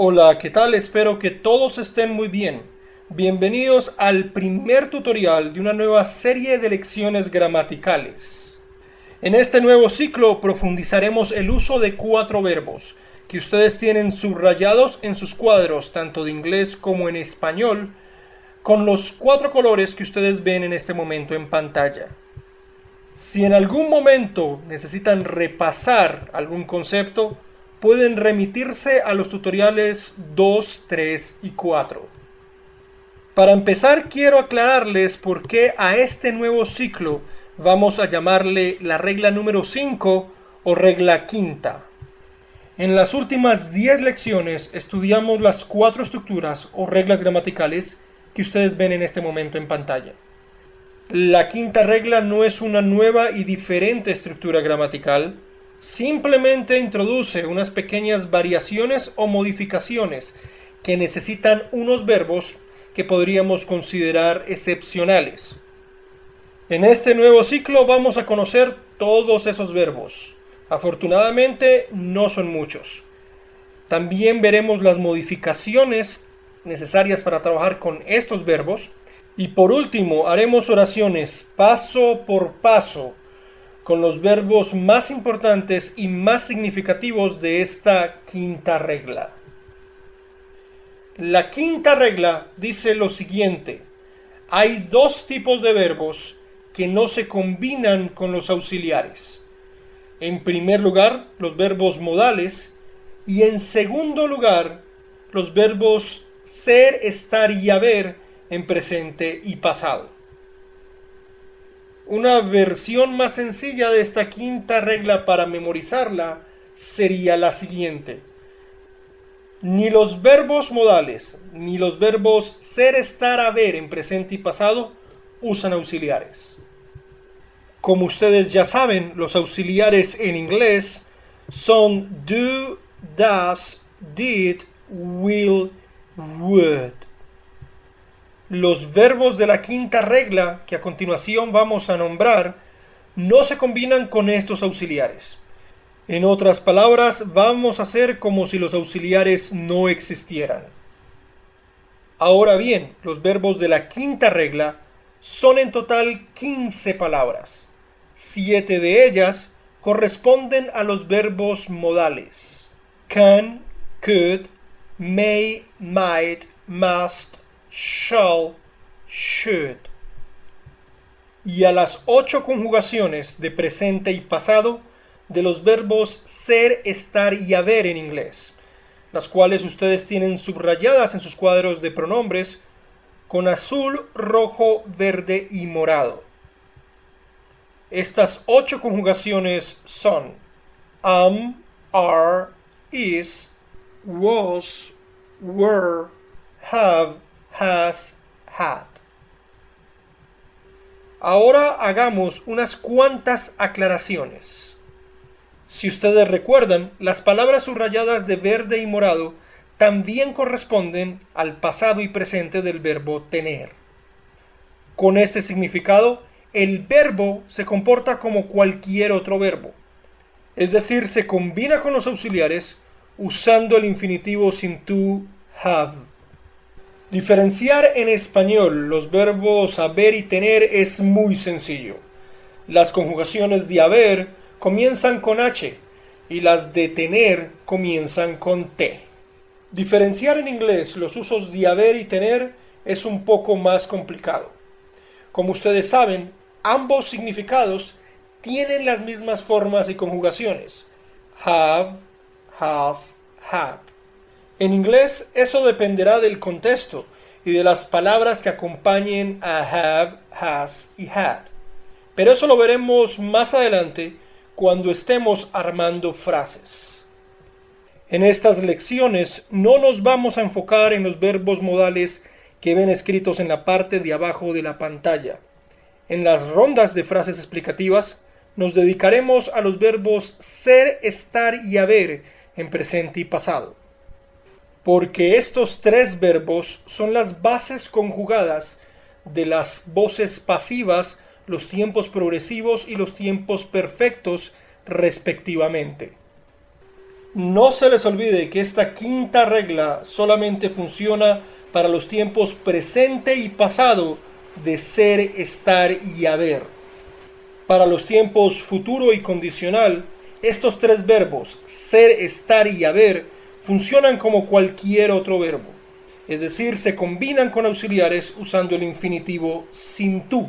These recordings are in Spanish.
Hola, ¿qué tal? Espero que todos estén muy bien. Bienvenidos al primer tutorial de una nueva serie de lecciones gramaticales. En este nuevo ciclo profundizaremos el uso de 4 verbos que ustedes tienen subrayados en sus cuadros, tanto de inglés como en español, con los 4 colores que ustedes ven en este momento en pantalla. Si en algún momento necesitan repasar algún concepto, pueden remitirse a los tutoriales 2, 3 y 4. Para empezar, quiero aclararles por qué a este nuevo ciclo vamos a llamarle la regla número 5 o regla quinta. En las últimas 10 lecciones estudiamos las 4 estructuras o reglas gramaticales que ustedes ven en este momento en pantalla. La quinta regla no es una nueva y diferente estructura gramatical, simplemente introduce unas pequeñas variaciones o modificaciones que necesitan unos verbos que podríamos considerar excepcionales. En este nuevo ciclo vamos a conocer todos esos verbos. Afortunadamente no son muchos. También veremos las modificaciones necesarias para trabajar con estos verbos. Y por último, haremos oraciones paso por paso con los verbos más importantes y más significativos de esta quinta regla. La quinta regla dice lo siguiente: hay 2 tipos de verbos que no se combinan con los auxiliares. En primer lugar, los verbos modales, y en segundo lugar, los verbos ser, estar y haber en presente y pasado. Una versión más sencilla de esta quinta regla para memorizarla sería la siguiente: ni los verbos modales ni los verbos ser, estar, haber en presente y pasado usan auxiliares. Como ustedes ya saben, los auxiliares en inglés son do, does, did, will, would. Los verbos de la quinta regla, que a continuación vamos a nombrar, no se combinan con estos auxiliares. En otras palabras, vamos a hacer como si los auxiliares no existieran. Ahora bien, los verbos de la quinta regla son en total 15 palabras. 7 de ellas corresponden a los verbos modales: can, could, may, might, must, shall, should. Y a las 8 conjugaciones de presente y pasado de los verbos ser, estar y haber en inglés, las cuales ustedes tienen subrayadas en sus cuadros de pronombres con azul, rojo, verde y morado. Estas 8 conjugaciones son are, is, was, were, have, has, had. Ahora hagamos unas cuantas aclaraciones. Si ustedes recuerdan, las palabras subrayadas de verde y morado también corresponden al pasado y presente del verbo tener. Con este significado, el verbo se comporta como cualquier otro verbo, es decir, se combina con los auxiliares usando el infinitivo sin to, have. Diferenciar en español los verbos haber y tener es muy sencillo. Las conjugaciones de haber comienzan con H y las de tener comienzan con T. Diferenciar en inglés los usos de haber y tener es un poco más complicado. Como ustedes saben, ambos significados tienen las mismas formas y conjugaciones: have, has, had. En inglés eso dependerá del contexto y de las palabras que acompañen a have, has y had. Pero eso lo veremos más adelante cuando estemos armando frases. En estas lecciones no nos vamos a enfocar en los verbos modales que ven escritos en la parte de abajo de la pantalla. En las rondas de frases explicativas nos dedicaremos a los verbos ser, estar y haber en presente y pasado, porque estos 3 verbos son las bases conjugadas de las voces pasivas, los tiempos progresivos y los tiempos perfectos respectivamente. No se les olvide que esta quinta regla solamente funciona para los tiempos presente y pasado de ser, estar y haber. Para los tiempos futuro y condicional, estos tres verbos, ser, estar y haber, funcionan como cualquier otro verbo. Es decir, se combinan con auxiliares usando el infinitivo sin tú.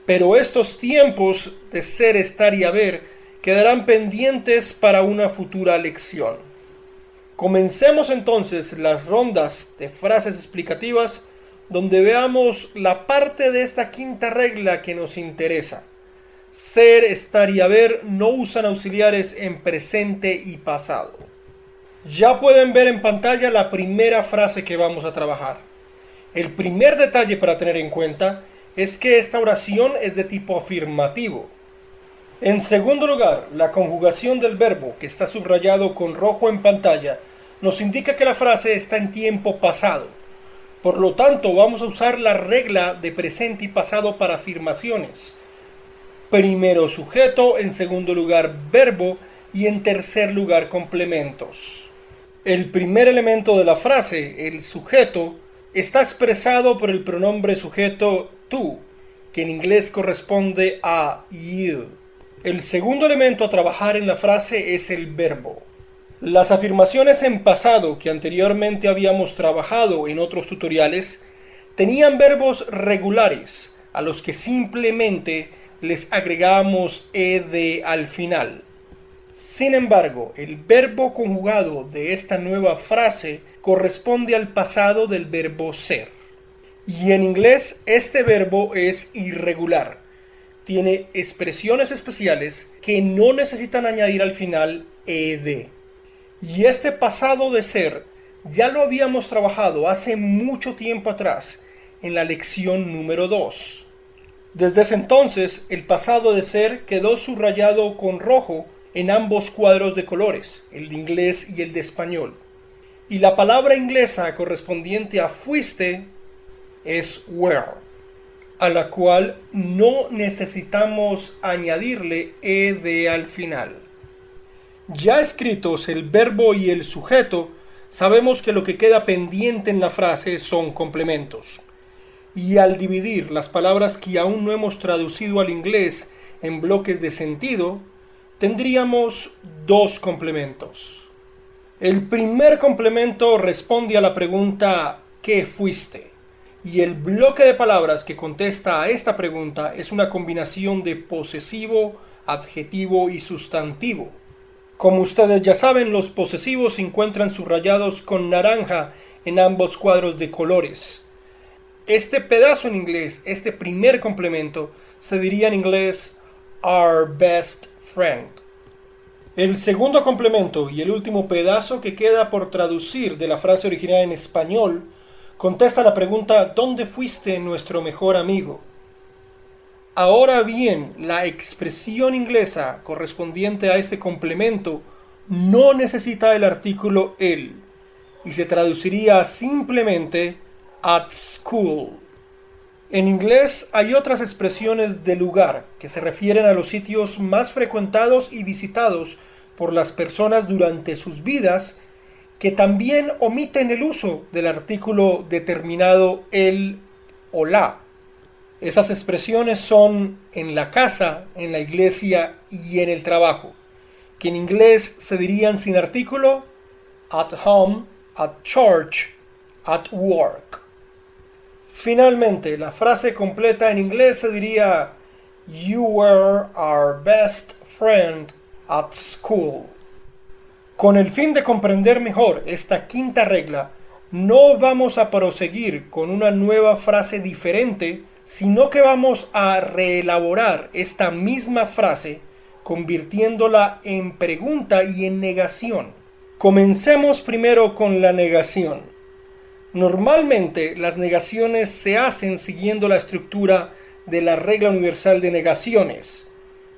Pero estos tiempos de ser, estar y haber quedarán pendientes para una futura lección. Comencemos entonces las rondas de frases explicativas donde veamos la parte de esta quinta regla que nos interesa. Ser, estar y haber no usan auxiliares en presente y pasado. Ya pueden ver en pantalla la primera frase que vamos a trabajar. El primer detalle para tener en cuenta es que esta oración es de tipo afirmativo. En segundo lugar, la conjugación del verbo, que está subrayado con rojo en pantalla, nos indica que la frase está en tiempo pasado. Por lo tanto, vamos a usar la regla de presente y pasado para afirmaciones. Primero sujeto, en segundo lugar verbo y en tercer lugar complementos. El primer elemento de la frase, el sujeto, está expresado por el pronombre sujeto tú, que en inglés corresponde a you. El segundo elemento a trabajar en la frase es el verbo. Las afirmaciones en pasado que anteriormente habíamos trabajado en otros tutoriales tenían verbos regulares a los que simplemente les agregamos ed al final. Sin embargo, el verbo conjugado de esta nueva frase corresponde al pasado del verbo ser. Y en inglés este verbo es irregular. Tiene expresiones especiales que no necesitan añadir al final ed. Y este pasado de ser ya lo habíamos trabajado hace mucho tiempo atrás en la lección número 2. Desde ese entonces el pasado de ser quedó subrayado con rojo en ambos cuadros de colores, el de inglés y el de español. Y la palabra inglesa correspondiente a fuiste es were, a la cual no necesitamos añadirle ed al final. Ya escritos el verbo y el sujeto, sabemos que lo que queda pendiente en la frase son complementos. Y al dividir las palabras que aún no hemos traducido al inglés en bloques de sentido, tendríamos dos complementos. El primer complemento responde a la pregunta ¿qué fuiste? Y el bloque de palabras que contesta a esta pregunta es una combinación de posesivo, adjetivo y sustantivo. Como ustedes ya saben, los posesivos se encuentran subrayados con naranja en ambos cuadros de colores. Este pedazo en inglés, este primer complemento, se diría en inglés our best friend. El segundo complemento y el último pedazo que queda por traducir de la frase original en español contesta la pregunta ¿dónde fuiste nuestro mejor amigo? Ahora bien, la expresión inglesa correspondiente a este complemento no necesita el artículo el y se traduciría simplemente at school. En inglés hay otras expresiones de lugar que se refieren a los sitios más frecuentados y visitados por las personas durante sus vidas que también omiten el uso del artículo determinado el o la. Esas expresiones son en la casa, en la iglesia y en el trabajo, que en inglés se dirían sin artículo at home, at church, at work. Finalmente, la frase completa en inglés se diría You were our best friend at school. Con el fin de comprender mejor esta quinta regla, no vamos a proseguir con una nueva frase diferente, sino que vamos a reelaborar esta misma frase, convirtiéndola en pregunta y en negación. Comencemos primero con la negación. Normalmente las negaciones se hacen siguiendo la estructura de la regla universal de negaciones.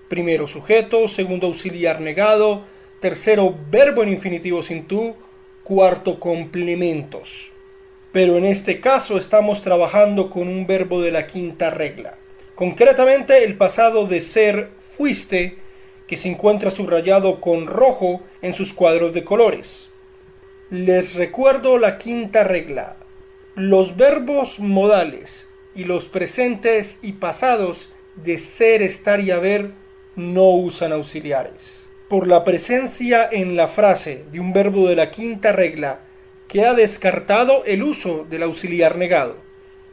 Primero sujeto, segundo auxiliar negado, tercero verbo en infinitivo sin tú, cuarto complementos. Pero en este caso estamos trabajando con un verbo de la quinta regla. Concretamente el pasado de ser fuiste, que se encuentra subrayado con rojo en sus cuadros de colores. Les recuerdo la quinta regla. Los verbos modales y los presentes y pasados de ser, estar y haber no usan auxiliares. Por la presencia en la frase de un verbo de la quinta regla, queda descartado el uso del auxiliar negado.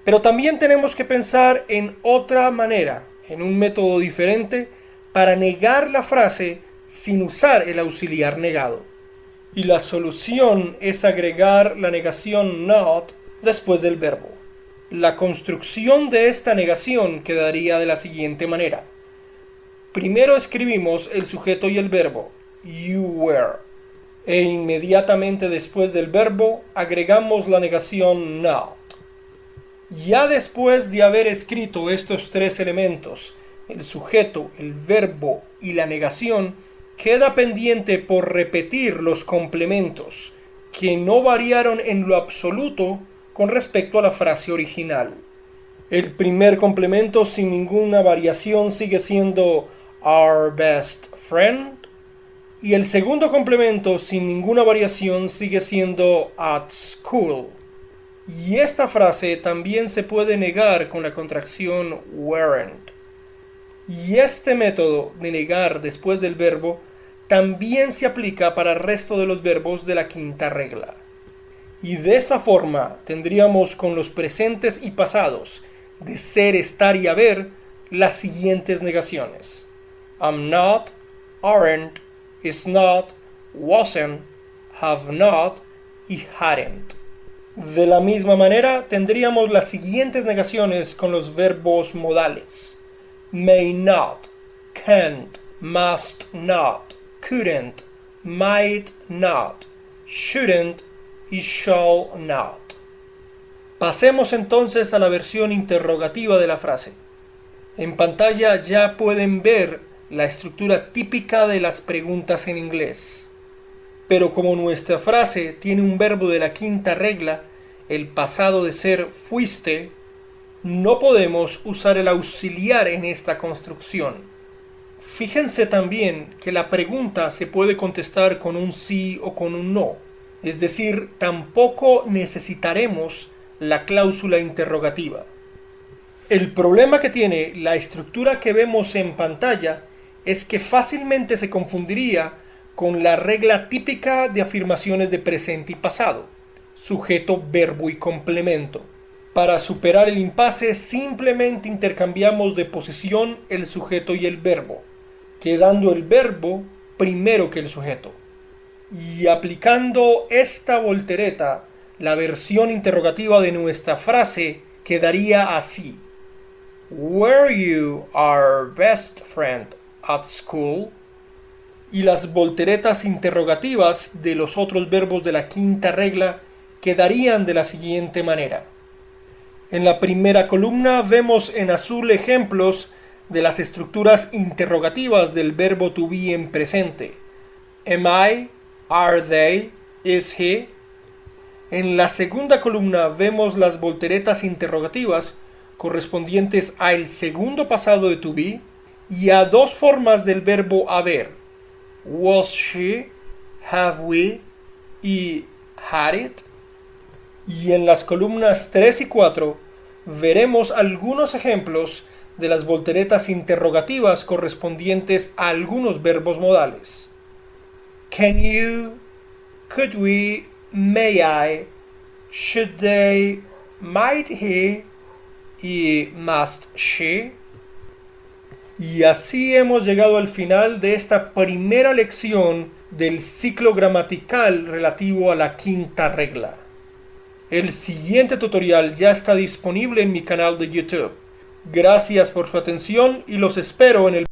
Pero también tenemos que pensar en otra manera, en un método diferente, para negar la frase sin usar el auxiliar negado. Y la solución es agregar la negación not después del verbo. La construcción de esta negación quedaría de la siguiente manera. Primero escribimos el sujeto y el verbo, you were, e inmediatamente después del verbo agregamos la negación not. Ya después de haber escrito estos tres elementos, el sujeto, el verbo y la negación, queda pendiente por repetir los complementos, que no variaron en lo absoluto con respecto a la frase original. El primer complemento sin ninguna variación sigue siendo our best friend, y el segundo complemento sin ninguna variación sigue siendo at school. Y esta frase también se puede negar con la contracción weren't. Y este método de negar después del verbo también se aplica para el resto de los verbos de la quinta regla. Y de esta forma tendríamos con los presentes y pasados de ser, estar y haber las siguientes negaciones: am not, aren't, is not, wasn't, have not y hadn't. De la misma manera tendríamos las siguientes negaciones con los verbos modales: may not, can't, must not, couldn't, might not, shouldn't y shall not. Pasemos entonces a la versión interrogativa de la frase. En pantalla ya pueden ver la estructura típica de las preguntas en inglés. Pero como nuestra frase tiene un verbo de la quinta regla, el pasado de ser fuiste, no podemos usar el auxiliar en esta construcción. Fíjense también que la pregunta se puede contestar con un sí o con un no. Es decir, tampoco necesitaremos la cláusula interrogativa. El problema que tiene la estructura que vemos en pantalla es que fácilmente se confundiría con la regla típica de afirmaciones de presente y pasado, sujeto, verbo y complemento. Para superar el impasse simplemente intercambiamos de posición el sujeto y el verbo, quedando el verbo primero que el sujeto. Y aplicando esta voltereta, la versión interrogativa de nuestra frase quedaría así: were you our best friend at school? Y las volteretas interrogativas de los otros verbos de la quinta regla quedarían de la siguiente manera. En la primera columna vemos en azul ejemplos de las estructuras interrogativas del verbo to be en presente: am I, are they, is he. En la segunda columna vemos las volteretas interrogativas correspondientes al segundo pasado de to be y a dos formas del verbo haber: was she, have we y had it. Y en las columnas 3 y 4 veremos algunos ejemplos de las volteretas interrogativas correspondientes a algunos verbos modales: can you, could we, may I, should they, might he y must she. Y así hemos llegado al final de esta primera lección del ciclo gramatical relativo a la quinta regla. El siguiente tutorial ya está disponible en mi canal de YouTube. Gracias por su atención y los espero en el